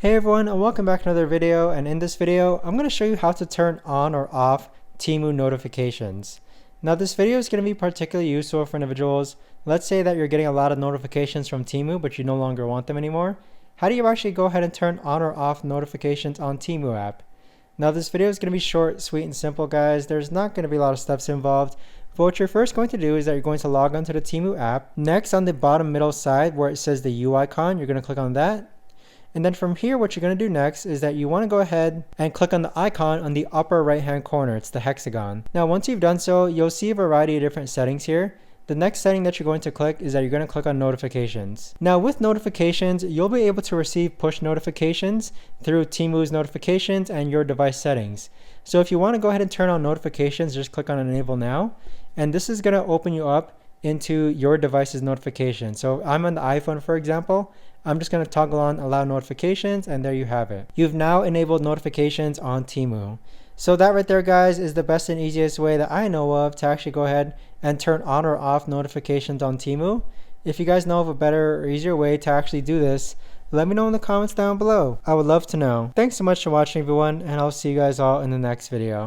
Hey everyone, and welcome back to another video. And in this video I'm going to show you how to turn on or off Temu notifications. Now this video is going to be particularly useful for individuals. Let's say that you're getting a lot of notifications from Temu but you no longer want them anymore. How do you actually go ahead and turn on or off notifications on Temu app? Now this video is going to be short, sweet, and simple, guys. There's not going to be a lot of steps involved. But what you're first going to do is that you're going to log onto the Temu app. Next, on the bottom middle side where it says the U icon, you're going to click on that. And then from here, what you're going to do next is that you want to go ahead and click on the icon on the upper right hand corner. It's the hexagon. Now, once you've done so, you'll see a variety of different settings here. The next setting that you're going to click is that you're going to click on notifications. Now with notifications, you'll be able to receive push notifications through Temu's notifications and your device settings. So if you want to go ahead and turn on notifications, just click on enable now. And this is going to open you up into your device's notifications. So I'm on the iPhone, for example. I'm just going to toggle on allow notifications, and there you have it. You've now enabled notifications on Temu. So that right there, guys, is the best and easiest way that I know of to actually go ahead and turn on or off notifications on Temu. If you guys know of a better or easier way to actually do this, let me know in the comments down below. I would love to know. Thanks so much for watching, everyone, and I'll see you guys all in the next video.